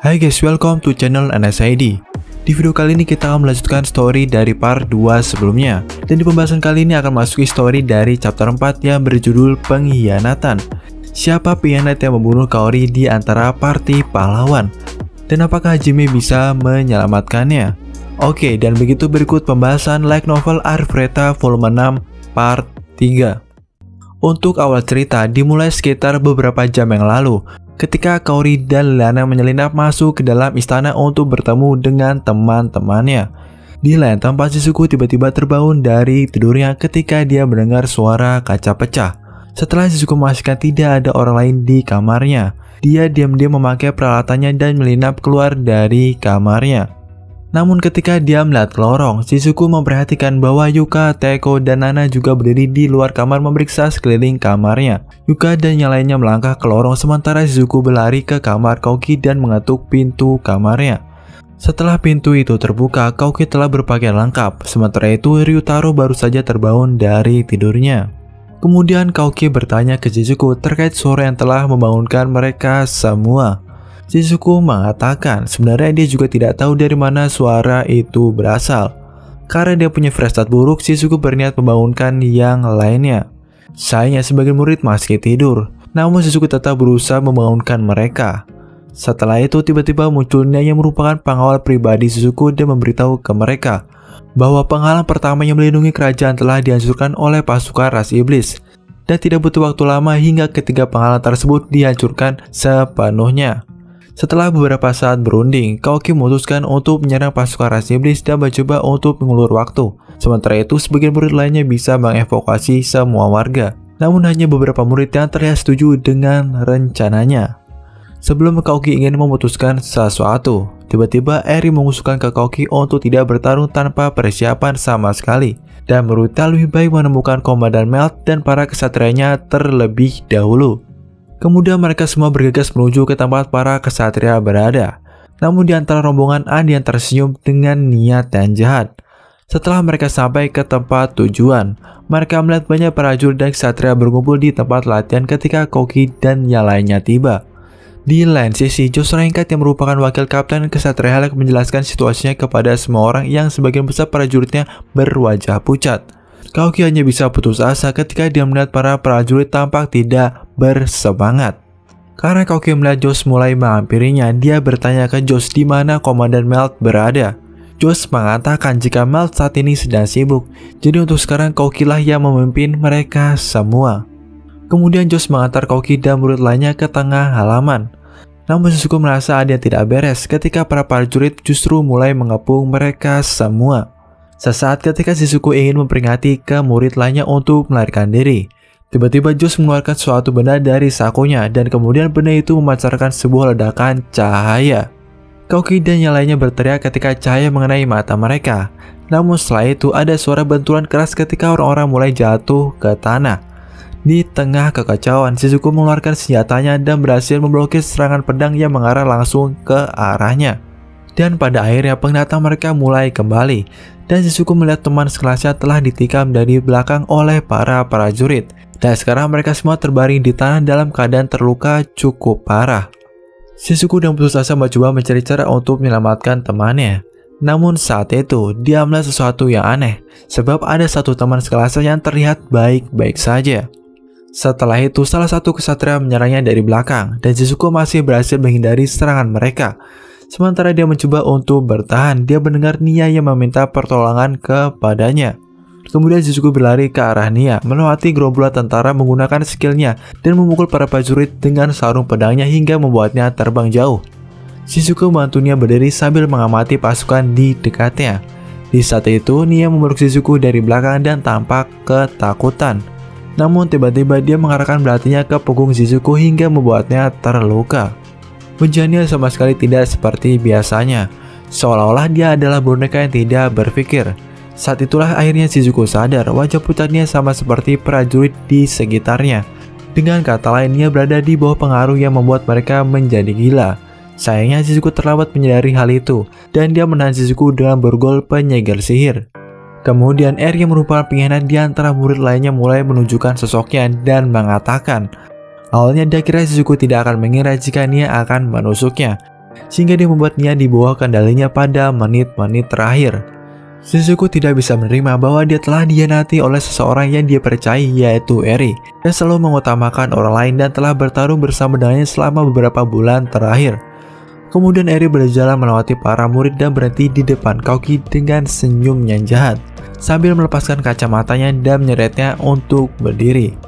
Hai guys, welcome to channel NSID. Di video kali ini kita akan melanjutkan story dari part 2 sebelumnya. Dan di pembahasan kali ini akan masuki story dari chapter 4 yang berjudul Pengkhianatan. Siapa pengkhianat yang membunuh Kaori di antara party pahlawan? Dan apakah Hajime bisa menyelamatkannya? Oke, dan begitu berikut pembahasan light novel Arifureta volume 6 part 3. Untuk awal cerita dimulai sekitar beberapa jam yang lalu, ketika Kaori dan Liliana menyelinap masuk ke dalam istana untuk bertemu dengan teman-temannya. Di lain tempat, Shizuku tiba-tiba terbangun dari tidurnya ketika dia mendengar suara kaca pecah. Setelah Shizuku memastikan tidak ada orang lain di kamarnya, dia diam-diam memakai peralatannya dan menyelinap keluar dari kamarnya. Namun ketika dia melihat ke lorong, Shizuku memperhatikan bahwa Yuka, Teiko, dan Nana juga berdiri di luar kamar memeriksa sekeliling kamarnya. Yuka dan yang lainnya melangkah ke lorong sementara Shizuku berlari ke kamar Kaoki dan mengetuk pintu kamarnya. Setelah pintu itu terbuka, Kaoki telah berpakaian lengkap. Sementara itu, Ryutaro baru saja terbangun dari tidurnya. Kemudian Kaoki bertanya ke Shizuku terkait suara yang telah membangunkan mereka semua. Shizuku mengatakan sebenarnya dia juga tidak tahu dari mana suara itu berasal. Karena dia punya firasat buruk, Shizuku berniat membangunkan yang lainnya. Sayangnya sebagian murid masih tidur, namun Shizuku tetap berusaha membangunkan mereka. Setelah itu tiba-tiba munculnya yang merupakan pengawal pribadi Shizuku dan memberitahu ke mereka bahwa penghalang pertama yang melindungi kerajaan telah dihancurkan oleh pasukan ras iblis. Dan tidak butuh waktu lama hingga ketiga penghalang tersebut dihancurkan sepenuhnya. Setelah beberapa saat berunding, Kaoki memutuskan untuk menyerang pasukan ras iblis dan mencoba untuk mengulur waktu. Sementara itu, sebagian murid lainnya bisa mengevakuasi semua warga. Namun hanya beberapa murid yang terlihat setuju dengan rencananya. Sebelum Kaoki ingin memutuskan sesuatu, tiba-tiba Eri mengusulkan ke Kaoki untuk tidak bertarung tanpa persiapan sama sekali. Dan menurutnya lebih baik menemukan Komandan Melt dan para kesatrianya terlebih dahulu. Kemudian mereka semua bergegas menuju ke tempat para kesatria berada. Namun di antara rombongan ada yang tersenyum dengan niat yang jahat. Setelah mereka sampai ke tempat tujuan, mereka melihat banyak prajurit dan kesatria berkumpul di tempat latihan ketika Kaoki dan yang lainnya tiba. Di lain sisi, Josh Reinhardt yang merupakan wakil kapten kesatria Halak menjelaskan situasinya kepada semua orang yang sebagian besar prajuritnya berwajah pucat. Kaoki hanya bisa putus asa ketika dia melihat para prajurit tampak tidak bersemangat. Karena Kaoki melihat Josh mulai menghampirinya, dia bertanya ke Josh di mana Komandan Melt berada. Josh mengatakan jika Melt saat ini sedang sibuk, jadi untuk sekarang Kaoki lah yang memimpin mereka semua. Kemudian Josh mengantar Kaoki dan murid lainnya ke tengah halaman. Namun Shizuku merasa ada yang tidak beres ketika para prajurit justru mulai mengepung mereka semua. Sesaat ketika Shizuku ingin memperingati ke murid lainnya untuk melarikan diri, tiba-tiba Josh mengeluarkan suatu benda dari sakunya dan kemudian benda itu memancarkan sebuah ledakan cahaya. Kaoki dan yang lainnya berteriak ketika cahaya mengenai mata mereka. Namun setelah itu ada suara benturan keras ketika orang-orang mulai jatuh ke tanah. Di tengah kekacauan, Shizuku mengeluarkan senjatanya dan berhasil memblokir serangan pedang yang mengarah langsung ke arahnya. Dan pada akhirnya pendatang mereka mulai kembali. Dan Shizuku melihat teman sekelasnya telah ditikam dari belakang oleh para prajurit. Dan sekarang mereka semua terbaring di tanah dalam keadaan terluka cukup parah. Shizuku dan putus asa mencoba mencari cara untuk menyelamatkan temannya. Namun saat itu dia melihat sesuatu yang aneh. Sebab ada satu teman sekelasnya yang terlihat baik-baik saja. Setelah itu salah satu kesatria menyerangnya dari belakang. Dan Shizuku masih berhasil menghindari serangan mereka. Sementara dia mencoba untuk bertahan, dia mendengar Nia yang meminta pertolongan kepadanya. Kemudian Shizuku berlari ke arah Nia, melewati gerombolan tentara menggunakan skillnya dan memukul para prajurit dengan sarung pedangnya hingga membuatnya terbang jauh. Shizuku membantu Nia berdiri sambil mengamati pasukan di dekatnya. Di saat itu, Nia memeluk Shizuku dari belakang dan tampak ketakutan. Namun tiba-tiba dia mengarahkan belatinya ke punggung Shizuku hingga membuatnya terluka. Wajahnya sama sekali tidak seperti biasanya, seolah-olah dia adalah boneka yang tidak berpikir. Saat itulah akhirnya Shizuku sadar wajah pucatnya sama seperti prajurit di sekitarnya. Dengan kata lain, dia berada di bawah pengaruh yang membuat mereka menjadi gila. Sayangnya Shizuku terlambat menyadari hal itu, dan dia menahan Shizuku dengan borgol penyegel sihir. Kemudian Eri yang merupakan pengkhianat di antara murid lainnya mulai menunjukkan sosoknya dan mengatakan, awalnya dia kira Shizuku tidak akan mengira jika Nia akan menusuknya. sehingga dia membuat Nia di bawah kendalinya pada menit-menit terakhir. Shizuku tidak bisa menerima bahwa dia telah dikhianati oleh seseorang yang dia percayai, yaitu Eri, dan selalu mengutamakan orang lain dan telah bertarung bersama dengannya selama beberapa bulan terakhir. Kemudian Eri berjalan melewati para murid dan berhenti di depan Kaoki dengan senyum yang jahat, sambil melepaskan kacamatanya dan menyeretnya untuk berdiri.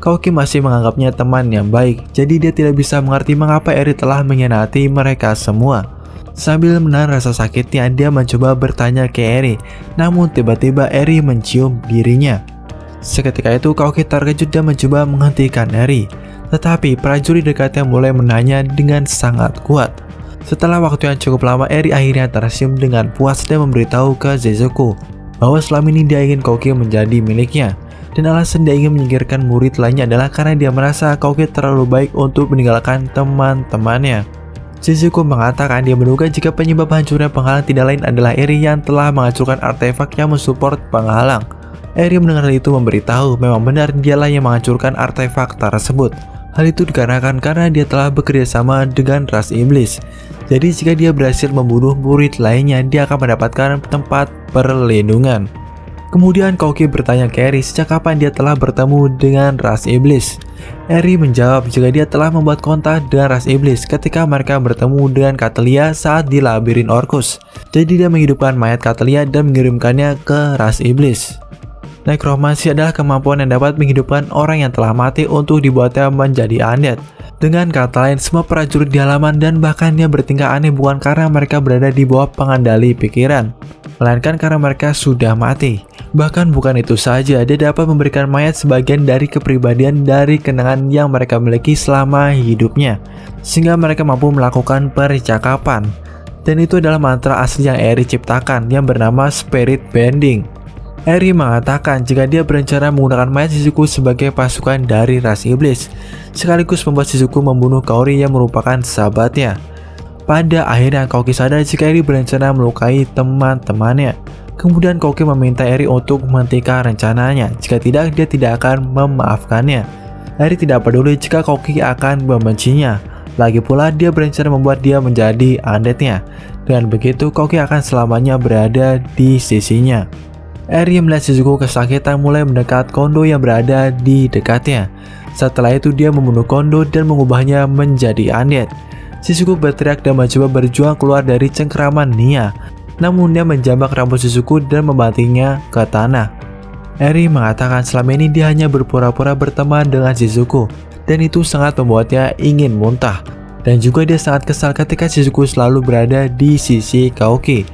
Kaoki masih menganggapnya teman yang baik, jadi dia tidak bisa mengerti mengapa Eri telah mengkhianati mereka semua. Sambil menahan rasa sakitnya, dia mencoba bertanya ke Eri, namun tiba-tiba Eri mencium dirinya. Seketika itu Kaoki terkejut dan mencoba menghentikan Eri, tetapi prajurit dekatnya mulai menahannya dengan sangat kuat. Setelah waktu yang cukup lama, Eri akhirnya tersenyum dengan puas dan memberitahu ke Shizuku bahwa selama ini dia ingin Kaoki menjadi miliknya, dan alasan dia ingin menyingkirkan murid lainnya adalah karena dia merasa Kaoki terlalu baik untuk meninggalkan teman-temannya. Shizuku mengatakan dia menduga jika penyebab hancurnya penghalang tidak lain adalah Eri yang telah menghancurkan artefak yang mensupport penghalang. Eri mendengar itu memberitahu memang benar dialah yang menghancurkan artefak tersebut. Hal itu dikarenakan karena dia telah bekerja sama dengan ras iblis. Jadi jika dia berhasil membunuh murid lainnya, dia akan mendapatkan tempat perlindungan. Kemudian Kaoki bertanya ke Eri sejak kapan dia telah bertemu dengan ras iblis. Eri menjawab jika dia telah membuat kontak dengan ras iblis ketika mereka bertemu dengan Catelia saat di labirin Orcus. Jadi dia menghidupkan mayat Catelia dan mengirimkannya ke ras iblis. Nekromansi adalah kemampuan yang dapat menghidupkan orang yang telah mati untuk dibuatnya menjadi undead. Dengan kata lain, semua prajurit di halaman dan bahkan dia bertingkah aneh bukan karena mereka berada di bawah pengendali pikiran, melainkan karena mereka sudah mati. Bahkan bukan itu saja, dia dapat memberikan mayat sebagian dari kepribadian dari kenangan yang mereka miliki selama hidupnya, sehingga mereka mampu melakukan percakapan. Dan itu adalah mantra asli yang Eri ciptakan yang bernama Spirit Bending. Eri mengatakan jika dia berencana menggunakan mayat Shizuku sebagai pasukan dari ras iblis, sekaligus membuat Shizuku membunuh Kaori yang merupakan sahabatnya. Pada akhirnya Kaoki sadar jika Eri berencana melukai teman-temannya. Kemudian Kaoki meminta Eri untuk menghentikan rencananya, jika tidak dia tidak akan memaafkannya. Eri tidak peduli jika Kaoki akan membencinya. Lagi pula dia berencana membuat dia menjadi undeadnya. Dengan begitu Kaoki akan selamanya berada di sisinya. Eri melihat Shizuku kesakitan mulai mendekat Kondo yang berada di dekatnya. Setelah itu dia membunuh Kondo dan mengubahnya menjadi undead. Shizuku berteriak dan mencoba berjuang keluar dari cengkeraman Nia. Namun dia menjambak rambut Shizuku dan membantingnya ke tanah. Eri mengatakan selama ini dia hanya berpura-pura berteman dengan Shizuku, dan itu sangat membuatnya ingin muntah. Dan juga dia sangat kesal ketika Shizuku selalu berada di sisi Kaoki.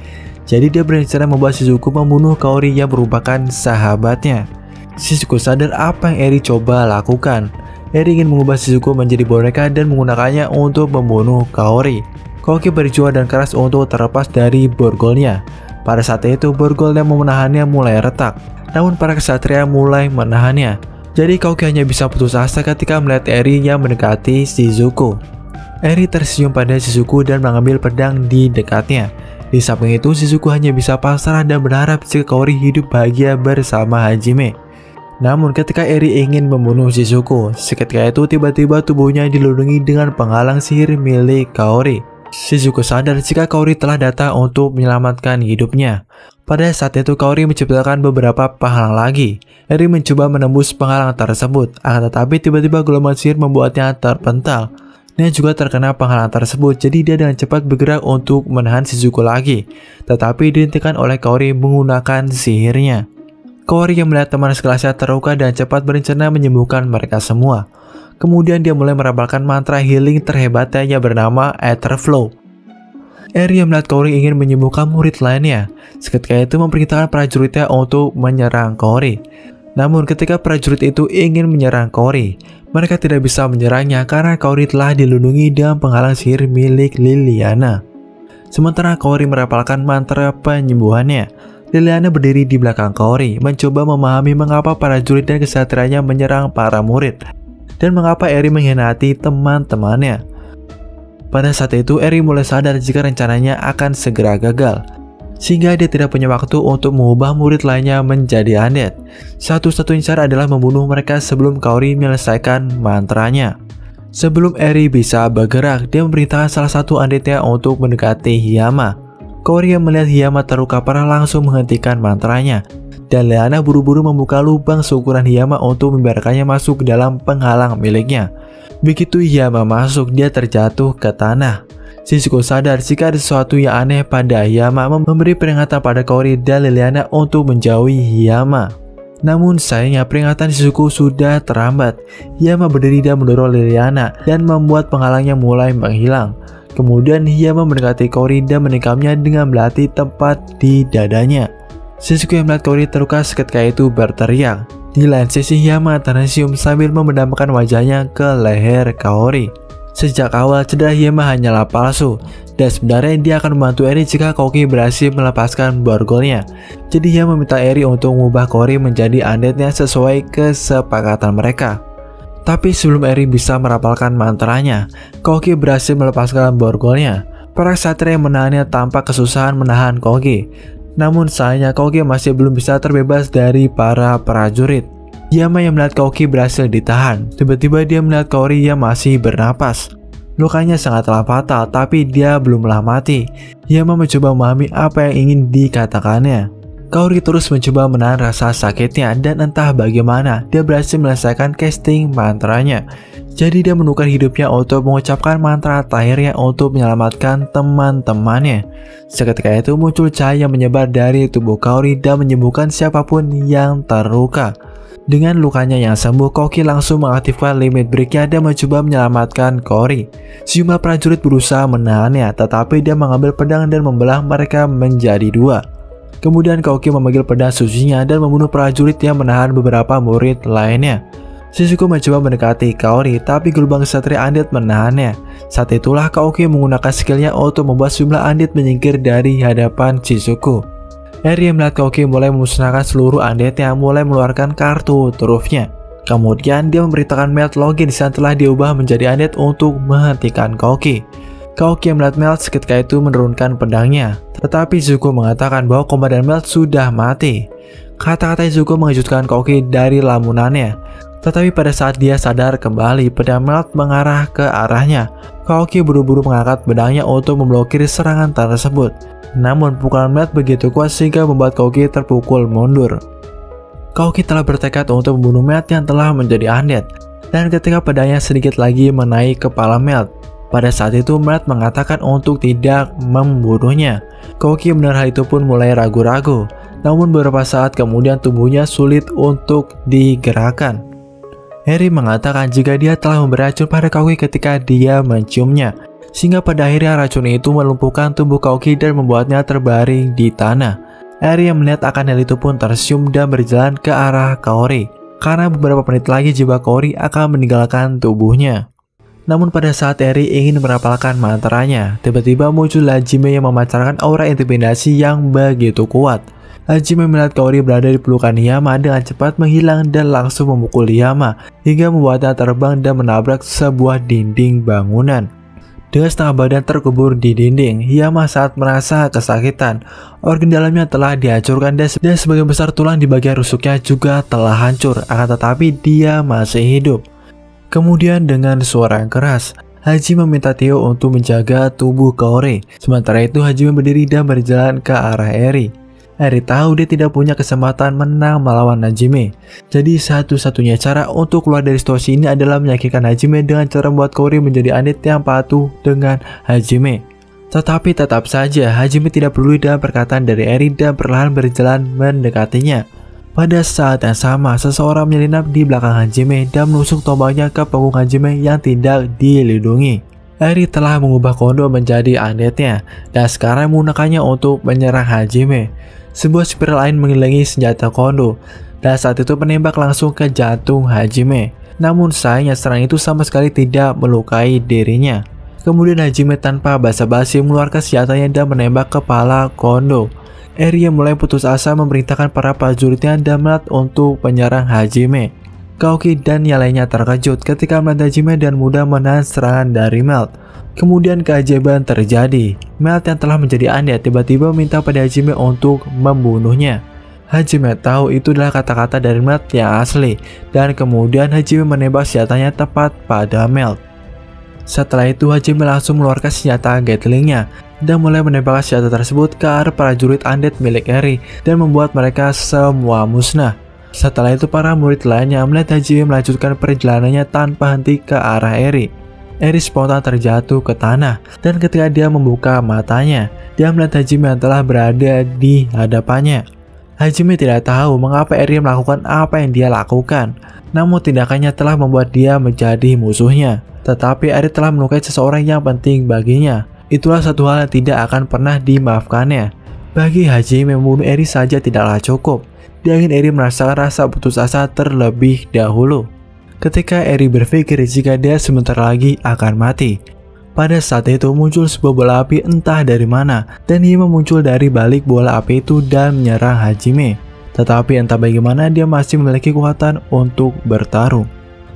Jadi dia berencana membuat Shizuku membunuh Kaori yang merupakan sahabatnya. Shizuku sadar apa yang Eri coba lakukan. Eri ingin mengubah Shizuku menjadi boneka dan menggunakannya untuk membunuh Kaori. Kaoki berjuang dan keras untuk terlepas dari borgolnya. Pada saat itu borgol yang menahannya mulai retak, namun para kesatria mulai menahannya. Jadi Kaoki hanya bisa putus asa ketika melihat Eri yang mendekati Shizuku. Eri tersenyum pada Shizuku dan mengambil pedang di dekatnya. Di samping itu Shizuku hanya bisa pasrah dan berharap jika Kaori hidup bahagia bersama Hajime. Namun ketika Eri ingin membunuh Shizuku, seketika itu tiba-tiba tubuhnya dilindungi dengan penghalang sihir milik Kaori. Shizuku sadar jika Kaori telah datang untuk menyelamatkan hidupnya. Pada saat itu Kaori menciptakan beberapa penghalang lagi. Eri mencoba menembus penghalang tersebut, akan tetapi tiba-tiba gelombang sihir membuatnya terpental. Nia juga terkena penghalang tersebut, jadi dia dengan cepat bergerak untuk menahan Shizuku lagi. Tetapi dihentikan oleh Kaori menggunakan sihirnya. Kaori yang melihat teman sekelasnya terluka dan cepat berencana menyembuhkan mereka semua. Kemudian dia mulai meramalkan mantra healing terhebatnya yang bernama Ether Flow. Eri yang melihat Kaori ingin menyembuhkan murid lainnya, seketika itu memerintahkan prajuritnya untuk menyerang Kaori. Namun ketika prajurit itu ingin menyerang Kaori, mereka tidak bisa menyerangnya karena Kaori telah dilindungi dengan penghalang sihir milik Liliana. Sementara Kaori merapalkan mantra penyembuhannya, Liliana berdiri di belakang Kaori, mencoba memahami mengapa prajurit dan kesatrianya menyerang para murid, dan mengapa Eri mengkhianati teman-temannya. Pada saat itu Eri mulai sadar jika rencananya akan segera gagal, sehingga dia tidak punya waktu untuk mengubah murid lainnya menjadi undead. Satu-satunya cara adalah membunuh mereka sebelum Kaori menyelesaikan mantranya. Sebelum Eri bisa bergerak, dia memerintahkan salah satu undeadnya untuk mendekati Hiyama. Kaori yang melihat Hiyama terluka parah langsung menghentikan mantranya, dan Leana buru-buru membuka lubang seukuran Hiyama untuk membiarkannya masuk ke dalam penghalang miliknya. Begitu Hiyama masuk, dia terjatuh ke tanah. Shizuko sadar jika ada sesuatu yang aneh pada Hiyama, memberi peringatan pada Kaori dan Liliana untuk menjauhi Hiyama. Namun sayangnya peringatan Shizuko sudah terlambat. Hiyama berdiri dan mendorong Liliana dan membuat penghalangnya mulai menghilang. Kemudian Hiyama mendekati Kaori dan menikamnya dengan belati tepat di dadanya. Shizuko yang melihat Kaori terluka seketika itu berteriak. Di lain sisi Hiyama tersenyum sambil memendamkan wajahnya ke leher Kaori. Sejak awal cedera Hiyama hanyalah palsu, dan sebenarnya dia akan membantu Eri jika Koki berhasil melepaskan borgolnya. Jadi Hiyama meminta Eri untuk mengubah Kaori menjadi undeadnya sesuai kesepakatan mereka. Tapi sebelum Eri bisa merapalkan mantranya, Koki berhasil melepaskan borgolnya. Para ksatria yang menahannya tampak kesusahan menahan Koki. Namun sayangnya Koki masih belum bisa terbebas dari para prajurit. Hiyama yang melihat Koki berhasil ditahan. Tiba-tiba dia melihat Kaori yang masih bernapas. Lukanya sangatlah fatal, tapi dia belumlah mati. Hiyama mencoba memahami apa yang ingin dikatakannya. Kaori terus mencoba menahan rasa sakitnya, dan entah bagaimana dia berhasil menyelesaikan casting mantranya. Jadi dia menukar hidupnya untuk mengucapkan mantra terakhirnya untuk menyelamatkan teman-temannya. Seketika itu muncul cahaya menyebar dari tubuh Kaori dan menyembuhkan siapapun yang terluka. Dengan lukanya yang sembuh, Koki langsung mengaktifkan limit breaknya dan mencoba menyelamatkan Kaori. Sejumlah prajurit berusaha menahannya, tetapi dia mengambil pedang dan membelah mereka menjadi dua. Kemudian Koki memanggil pedang sucinya dan membunuh prajurit yang menahan beberapa murid lainnya. Shizuko mencoba mendekati Kaori, tapi gelombang ksatria undead menahannya. Saat itulah Koki menggunakan skillnya untuk membuat sejumlah undead menyingkir dari hadapan Shizuko. Eri yang melihat Koki mulai memusnahkan seluruh undead yang mulai mengeluarkan kartu trufnya. Kemudian dia memberitakan Melt login setelah diubah menjadi undead untuk menghentikan Koki. Koki yang melihat Melt seketika itu menurunkan pedangnya. Tetapi Zuko mengatakan bahwa Komandan Melt sudah mati. Kata-kata Zuko mengejutkan Koki dari lamunannya. Tetapi pada saat dia sadar kembali, pedang Melt mengarah ke arahnya. Koki buru-buru mengangkat pedangnya untuk memblokir serangan tersebut. Namun pukulan Melt begitu kuat sehingga membuat Koki terpukul mundur. Koki telah bertekad untuk membunuh Melt yang telah menjadi undead. Dan ketika pedangnya sedikit lagi menaik kepala Melt, pada saat itu Melt mengatakan untuk tidak membunuhnya. Koki mendengar hal itu pun mulai ragu-ragu. Namun beberapa saat kemudian tubuhnya sulit untuk digerakkan. Eri mengatakan jika dia telah memberi racun pada Koki ketika dia menciumnya, sehingga pada akhirnya racun itu melumpuhkan tubuh Koki dan membuatnya terbaring di tanah. Eri yang melihat akan hal itu pun tersenyum dan berjalan ke arah Kaori, karena beberapa menit lagi jiwa Kaori akan meninggalkan tubuhnya. Namun pada saat Eri ingin merapalkan mantranya, tiba-tiba muncul Hajime yang memancarkan aura intimidasi yang begitu kuat. Hajime melihat Kaori berada di pelukan Hiyama dengan cepat menghilang dan langsung memukul Hiyama hingga membuatnya terbang dan menabrak sebuah dinding bangunan. Dengan setengah badan terkubur di dinding, Hiyama saat merasa kesakitan. Organ dalamnya telah dihancurkan dan sebagian besar tulang di bagian rusuknya juga telah hancur, akan tetapi dia masih hidup. Kemudian dengan suara yang keras, Haji meminta Tio untuk menjaga tubuh Kaori. Sementara itu Hajime berdiri dan berjalan ke arah Eri. Eri tahu dia tidak punya kesempatan menang melawan Hajime. Jadi satu-satunya cara untuk keluar dari situasi ini adalah menyakitkan Hajime dengan cara membuat Kaori menjadi undead yang patuh dengan Hajime. Tetapi tetap saja Hajime tidak peduli dengan perkataan dari Eri dan perlahan berjalan mendekatinya. Pada saat yang sama, seseorang menyelinap di belakang Hajime dan menusuk tombaknya ke punggung Hajime yang tidak dilindungi. Eri telah mengubah Kondo menjadi undeadnya dan sekarang menggunakannya untuk menyerang Hajime. Sebuah spiral lain mengelilingi senjata Kondo dan saat itu penembak langsung ke jantung Hajime. Namun sayangnya serangan itu sama sekali tidak melukai dirinya. Kemudian Hajime tanpa basa-basi mengeluarkan senjatanya dan menembak kepala Kondo. Eri mulai putus asa memerintahkan para prajuritnya dan Melt untuk menyerang Hajime. Koki dan yang lainnya terkejut ketika melihat Hajime dan mudah menahan serangan dari Melt. Kemudian keajaiban terjadi. Melt yang telah menjadi undead tiba-tiba meminta pada Hajime untuk membunuhnya. Hajime tahu itu adalah kata-kata dari Melt yang asli, dan kemudian Hajime menembak senjatanya tepat pada Melt. Setelah itu Hajime langsung mengeluarkan senjata Gatlingnya dan mulai menembakkan senjata tersebut ke arah prajurit undead milik Eri dan membuat mereka semua musnah. Setelah itu para murid lainnya melihat Hajime melanjutkan perjalanannya tanpa henti ke arah Eri. Eri spontan terjatuh ke tanah dan ketika dia membuka matanya, dia melihat Hajime yang telah berada di hadapannya. Hajime tidak tahu mengapa Eri melakukan apa yang dia lakukan, namun tindakannya telah membuat dia menjadi musuhnya. Tetapi Eri telah melukai seseorang yang penting baginya. Itulah satu hal yang tidak akan pernah dimaafkannya. Bagi Hajime, membunuh Eri saja tidaklah cukup. Dia ingin Eri merasakan rasa putus asa terlebih dahulu. Ketika Eri berpikir jika dia sebentar lagi akan mati, pada saat itu muncul sebuah bola api entah dari mana, dan ia muncul dari balik bola api itu dan menyerang Hajime. Tetapi entah bagaimana dia masih memiliki kekuatan untuk bertarung.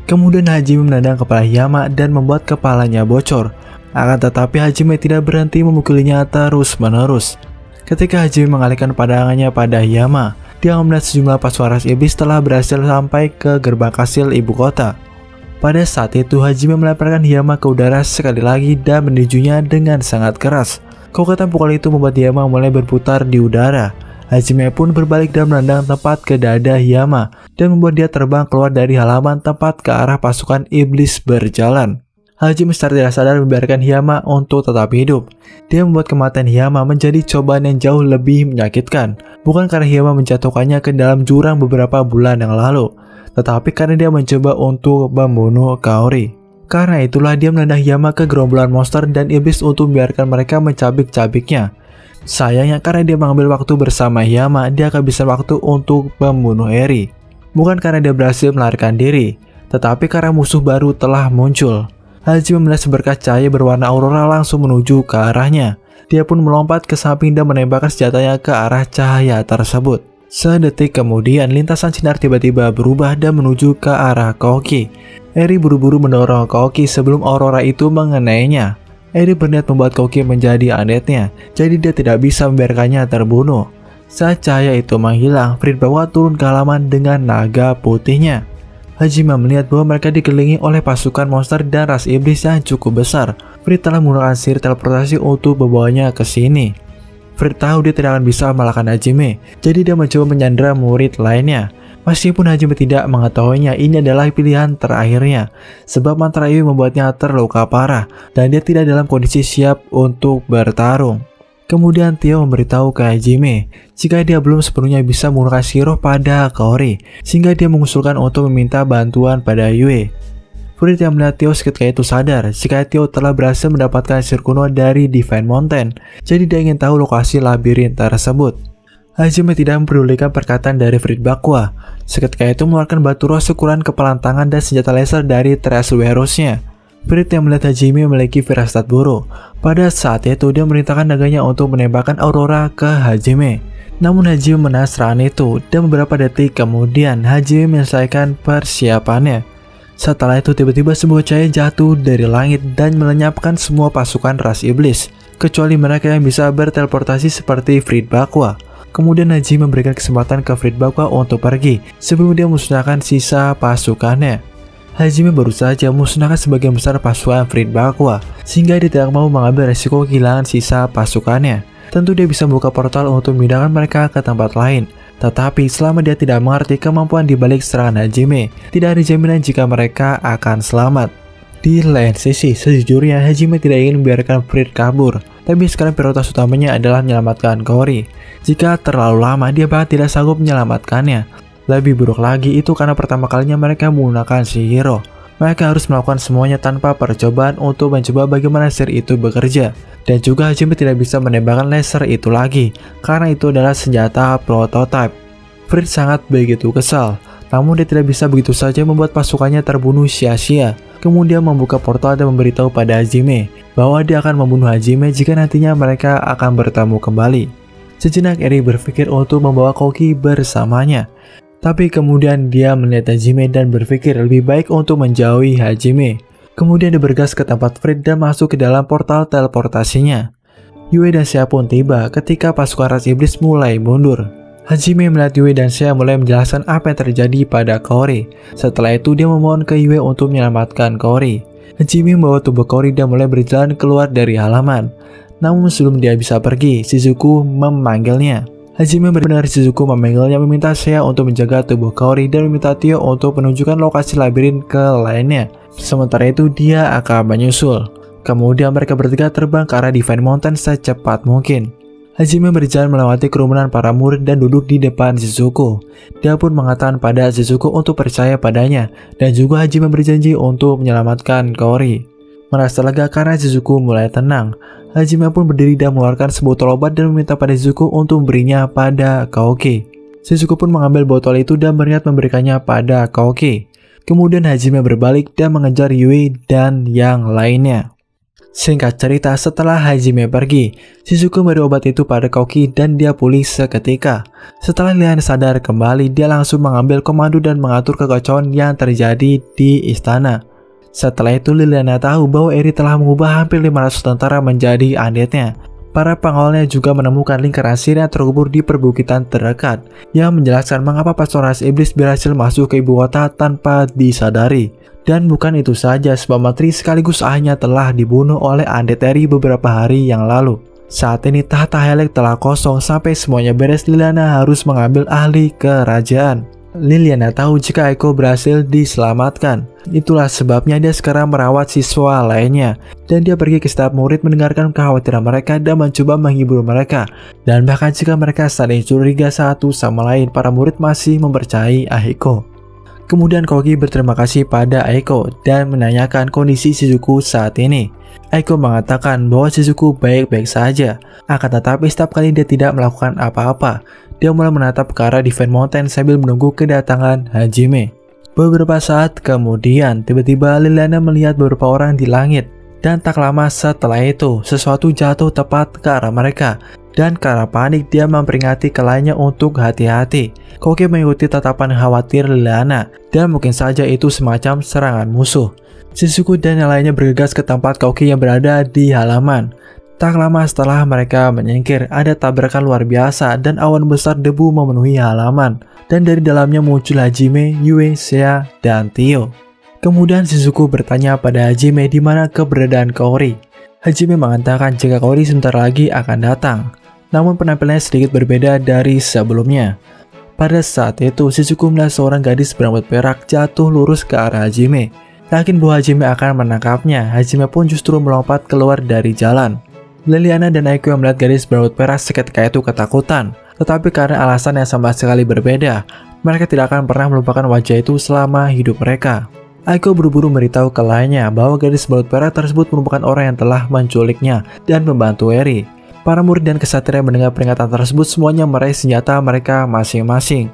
Kemudian Hajime menendang kepala Hiyama dan membuat kepalanya bocor. Akan tetapi Hajime tidak berhenti memukulinya terus-menerus. Ketika Hajime mengalihkan pandangannya pada Hiyama, dia melihat sejumlah pasukan ras iblis telah berhasil sampai ke gerbang kastil ibu kota. Pada saat itu Hajime melemparkan Hiyama ke udara sekali lagi dan menijunya dengan sangat keras. Kekuatan pukul itu membuat Hiyama mulai berputar di udara. Hajime pun berbalik dan menendang tepat ke dada Hiyama dan membuat dia terbang keluar dari halaman tepat ke arah pasukan iblis berjalan. Hajime secara tidak sadar membiarkan Hiyama untuk tetap hidup. Dia membuat kematian Hiyama menjadi cobaan yang jauh lebih menyakitkan, bukan karena Hiyama menjatuhkannya ke dalam jurang beberapa bulan yang lalu, tetapi karena dia mencoba untuk membunuh Kaori. Karena itulah dia menendang Hiyama ke gerombolan monster dan iblis untuk membiarkan mereka mencabik-cabiknya. Sayangnya karena dia mengambil waktu bersama Hiyama, dia kehabisan waktu untuk membunuh Eri. Bukan karena dia berhasil melarikan diri, tetapi karena musuh baru telah muncul. Hajime melihat seberkas cahaya berwarna aurora langsung menuju ke arahnya. Dia pun melompat ke samping dan menembakkan senjatanya ke arah cahaya tersebut. Sedetik kemudian, lintasan sinar tiba-tiba berubah dan menuju ke arah Koki. Eri buru-buru mendorong Koki sebelum aurora itu mengenainya. Eri berniat membuat Koki menjadi undeadnya, jadi dia tidak bisa membiarkannya terbunuh. Saat cahaya itu menghilang, Frit Bakwa turun ke halaman dengan naga putihnya. Hajime melihat bahwa mereka dikelilingi oleh pasukan monster dan ras iblis yang cukup besar. Frit telah menggunakan sihir teleportasi untuk membawanya ke sini. Frit tahu dia tidak akan bisa mengalahkan Hajime, jadi dia mencoba menyandera murid lainnya. Meskipun Hajime tidak mengetahuinya, ini adalah pilihan terakhirnya, sebab mantra Yui membuatnya terluka parah, dan dia tidak dalam kondisi siap untuk bertarung. Kemudian Tio memberitahu ke Hajime, jika dia belum sepenuhnya bisa menggunakan sihir pada Kaori, sehingga dia mengusulkan untuk meminta bantuan pada Yui. Frit yang melihat Tio seketika itu sadar, jika Tio telah berhasil mendapatkan sihir kuno dari Divine Mountain, jadi dia ingin tahu lokasi labirin tersebut. Hajime tidak mempedulikan perkataan dari Frit Bakwa. Seketika itu mengeluarkan batu roh seukuran kepalan tangan dan senjata laser dari Trash Warehouse-nya. Frit yang melihat Hajime memiliki firasat buruk. Pada saat itu dia memerintahkan naganya untuk menembakkan aurora ke Hajime. Namun Hajime menahan serangan itu dan beberapa detik kemudian Hajime menyelesaikan persiapannya. Setelah itu tiba-tiba sebuah cahaya jatuh dari langit dan melenyapkan semua pasukan ras iblis, kecuali mereka yang bisa berteleportasi seperti Frit Bakwa. Kemudian Hajime memberikan kesempatan ke Frit Bakwa untuk pergi sebelum dia memusnahkan sisa pasukannya. Hajime baru saja memusnahkan sebagian besar pasukan Frit Bakwa, sehingga dia tidak mau mengambil resiko kehilangan sisa pasukannya. Tentu dia bisa membuka portal untuk memindahkan mereka ke tempat lain. Tetapi selama dia tidak mengerti kemampuan di balik serangan Hajime, tidak ada jaminan jika mereka akan selamat. Di lain sisi, sejujurnya Hajime tidak ingin membiarkan Frit kabur, tapi sekarang prioritas utamanya adalah menyelamatkan Kaori. Jika terlalu lama, dia bahkan tidak sanggup menyelamatkannya. Lebih buruk lagi, itu karena pertama kalinya mereka menggunakan Shihiro. Mereka harus melakukan semuanya tanpa percobaan untuk mencoba bagaimana sihir itu bekerja. Dan juga Hajime tidak bisa menembakkan laser itu lagi, karena itu adalah senjata prototype. Frit sangat begitu kesal, namun dia tidak bisa begitu saja membuat pasukannya terbunuh sia-sia. Kemudian membuka portal dan memberitahu pada Hajime bahwa dia akan membunuh Hajime jika nantinya mereka akan bertemu kembali. Sejenak Eri berpikir untuk membawa Koki bersamanya. Tapi kemudian dia melihat Hajime dan berpikir lebih baik untuk menjauhi Hajime. Kemudian dia bergas ke tempat Frit dan masuk ke dalam portal teleportasinya. Yui dan Seiya pun tiba ketika pasukan ras iblis mulai mundur. Hajime melihat Yui dan Seiya mulai menjelaskan apa yang terjadi pada Kaori. Setelah itu dia memohon ke Yui untuk menyelamatkan Kaori. Hajime membawa tubuh Kaori dan mulai berjalan keluar dari halaman. Namun sebelum dia bisa pergi, Shizuku memanggilnya. Hajime mendengar Shizuku memanggilnya, meminta Seiya untuk menjaga tubuh Kaori dan meminta Tio untuk menunjukkan lokasi labirin ke lainnya. Sementara itu dia akan menyusul. Kemudian mereka bertiga terbang ke arah Divine Mountain secepat mungkin. Hajime berjalan melewati kerumunan para murid dan duduk di depan Shizuku. Dia pun mengatakan pada Shizuku untuk percaya padanya, dan juga Hajime berjanji untuk menyelamatkan Kaori. Merasa lega karena Shizuku mulai tenang, Hajime pun berdiri dan mengeluarkan sebotol obat dan meminta pada Shizuku untuk memberinya pada Kaoki. Shizuku pun mengambil botol itu dan berniat memberikannya pada Kaoki. Kemudian Hajime berbalik dan mengejar Yui dan yang lainnya. Singkat cerita, setelah Hajime pergi, Shizuku memberi obat itu pada Kaoki dan dia pulih seketika. Setelah Liliana sadar kembali, dia langsung mengambil komando dan mengatur kekacauan yang terjadi di istana. Setelah itu Liliana tahu bahwa Eri telah mengubah hampir 500 tentara menjadi undead-nya. Para pengawalnya juga menemukan lingkaran sihir yang terkubur di perbukitan terdekat, yang menjelaskan mengapa pasukan ras iblis berhasil masuk ke ibu kota tanpa disadari. Dan bukan itu saja, sebab menteri sekaligus ayahnya telah dibunuh oleh undead Eri beberapa hari yang lalu. Saat ini tahta Helek telah kosong sampai semuanya beres. Liliana harus mengambil ahli kerajaan. Liliana tahu jika Aiko berhasil diselamatkan. Itulah sebabnya dia sekarang merawat siswa lainnya. Dan dia pergi ke setiap murid mendengarkan kekhawatiran mereka dan mencoba menghibur mereka. Dan bahkan jika mereka saling curiga satu sama lain, para murid masih mempercayai Aiko. Kemudian Koki berterima kasih pada Aiko dan menanyakan kondisi Shizuku saat ini. Aiko mengatakan bahwa Shizuku baik-baik saja, akan tetapi setiap kali dia tidak melakukan apa-apa. Dia mulai menatap ke arah Divine Mountain sambil menunggu kedatangan Hajime. Beberapa saat kemudian, tiba-tiba Liliana melihat beberapa orang di langit. Dan tak lama setelah itu, sesuatu jatuh tepat ke arah mereka. Dan karena panik, dia memperingati ke lainnya untuk hati-hati. Koki mengikuti tatapan khawatir Liliana, dan mungkin saja itu semacam serangan musuh. Shizuku dan yang lainnya bergegas ke tempat Koki yang berada di halaman. Tak lama setelah mereka menyingkir, ada tabrakan luar biasa dan awan besar debu memenuhi halaman. Dan dari dalamnya muncul Hajime, Yue, Seiya, dan Tio. Kemudian Shizuku bertanya pada Hajime di mana keberadaan Kaori. Hajime mengatakan jika Kaori sebentar lagi akan datang. Namun penampilannya sedikit berbeda dari sebelumnya. Pada saat itu, Shizuku melihat seorang gadis berambut perak jatuh lurus ke arah Hajime. Yakin bahwa Hajime akan menangkapnya, Hajime pun justru melompat keluar dari jalan. Liliana dan Aiko yang melihat gadis berambut perak seketika itu ketakutan. Tetapi karena alasan yang sama sekali berbeda, mereka tidak akan pernah melupakan wajah itu selama hidup mereka. Aiko buru-buru memberitahu ke lainnya bahwa gadis berambut perak tersebut merupakan orang yang telah menculiknya dan membantu Eri. Para murid dan kesatria mendengar peringatan tersebut semuanya meraih senjata mereka masing-masing.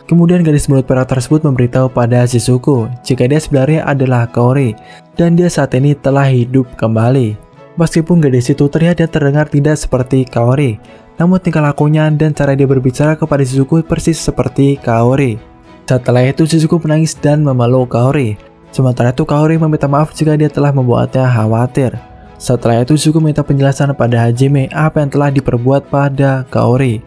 Kemudian gadis berambut perak tersebut memberitahu pada Shizuku jika dia sebenarnya adalah Kaori dan dia saat ini telah hidup kembali. Meskipun gadis itu terlihat dan terdengar tidak seperti Kaori, namun tingkah lakunya dan cara dia berbicara kepada Shizuku persis seperti Kaori. Setelah itu Shizuku menangis dan memeluk Kaori. Sementara itu Kaori meminta maaf jika dia telah membuatnya khawatir. Setelah itu Shizuku minta penjelasan pada Hajime apa yang telah diperbuat pada Kaori.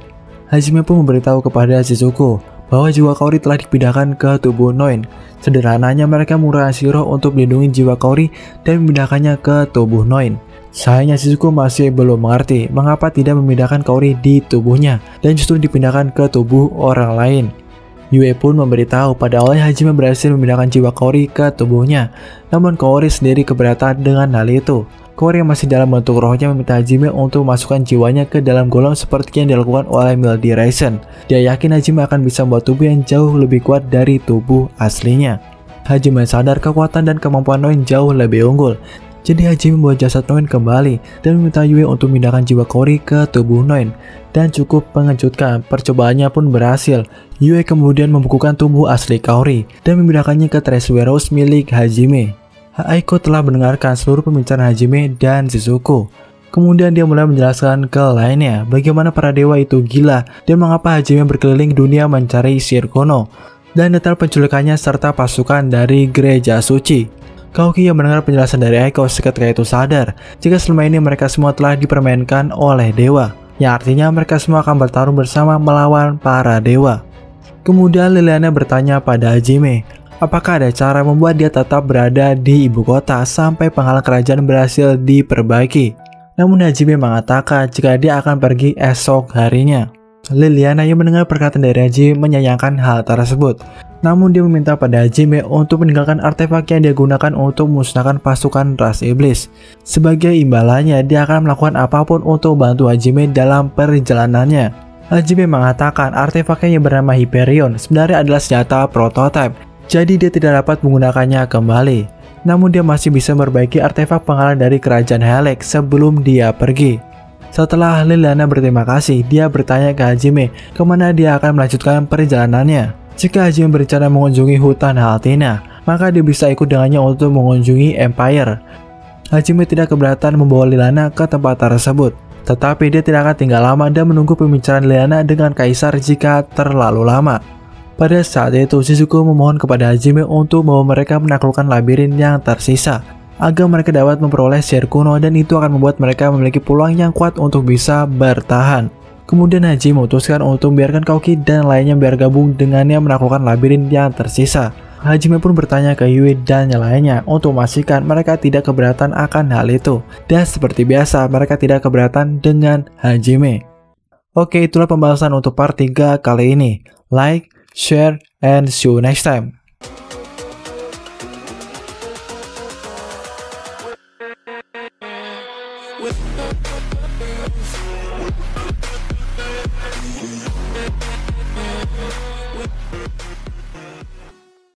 Hajime pun memberitahu kepada Shizuku bahwa jiwa Kaori telah dipindahkan ke tubuh Noin. Sederhananya mereka mengurangkan Shiro untuk melindungi jiwa Kaori dan memindahkannya ke tubuh Noin. Sayangnya Shizuku masih belum mengerti mengapa tidak memindahkan Kaori di tubuhnya dan justru dipindahkan ke tubuh orang lain. Yue pun memberitahu pada awalnya Hajime berhasil memindahkan jiwa Kaori ke tubuhnya, namun Kaori sendiri keberatan dengan hal itu. Kaori yang masih dalam bentuk rohnya meminta Hajime untuk memasukkan jiwanya ke dalam golem seperti yang dilakukan oleh Mildy Raisin. Dia yakin Hajime akan bisa membuat tubuh yang jauh lebih kuat dari tubuh aslinya. Hajime sadar kekuatan dan kemampuan Noin jauh lebih unggul. Jadi Hajime membawa jasad Noin kembali dan meminta Yue untuk memindahkan jiwa Kaori ke tubuh Noin. Dan cukup mengejutkan, percobaannya pun berhasil. Yue kemudian membukukan tubuh asli Kaori dan memindahkannya ke Treasure Warehouse milik Hajime. Aiko telah mendengarkan seluruh pembicaraan Hajime dan Shizuku. Kemudian dia mulai menjelaskan ke lainnya bagaimana para dewa itu gila dan mengapa Hajime berkeliling dunia mencari sihir kuno dan detail penculikannya serta pasukan dari gereja suci. Kaoki yang mendengar penjelasan dari Aiko seketika itu sadar jika selama ini mereka semua telah dipermainkan oleh dewa, yang artinya mereka semua akan bertarung bersama melawan para dewa. Kemudian Liliana bertanya pada Hajime Apakah ada cara membuat dia tetap berada di ibu kota sampai penghalang kerajaan berhasil diperbaiki? Namun Hajime mengatakan jika dia akan pergi esok harinya. Liliana yang mendengar perkataan dari Hajime menyayangkan hal tersebut. Namun dia meminta pada Hajime untuk meninggalkan artefak yang dia gunakan untuk memusnahkan pasukan ras iblis. Sebagai imbalannya, dia akan melakukan apapun untuk membantu Hajime dalam perjalanannya. Hajime mengatakan artefaknya yang bernama Hyperion sebenarnya adalah senjata prototipe, jadi dia tidak dapat menggunakannya kembali. Namun dia masih bisa memperbaiki artefak penghalang dari kerajaan Helix sebelum dia pergi. Setelah Liliana berterima kasih, dia bertanya ke Hajime kemana dia akan melanjutkan perjalanannya. Jika Hajime berencana mengunjungi hutan Haltina, maka dia bisa ikut dengannya untuk mengunjungi Empire. Hajime tidak keberatan membawa Liliana ke tempat tersebut, tetapi dia tidak akan tinggal lama dan menunggu pembicaraan Liliana dengan Kaisar jika terlalu lama. Pada saat itu, Shizuku memohon kepada Hajime untuk membawa mereka menaklukkan labirin yang tersisa, agar mereka dapat memperoleh sihir kuno dan itu akan membuat mereka memiliki peluang yang kuat untuk bisa bertahan. Kemudian Hajime memutuskan untuk membiarkan Kaoki dan lainnya biar gabung dengannya menaklukkan labirin yang tersisa. Hajime pun bertanya ke Yui dan yang lainnya untuk memastikan mereka tidak keberatan akan hal itu. Dan seperti biasa, mereka tidak keberatan dengan Hajime. Oke, itulah pembahasan untuk part 3 kali ini. Like, share, and see you next time.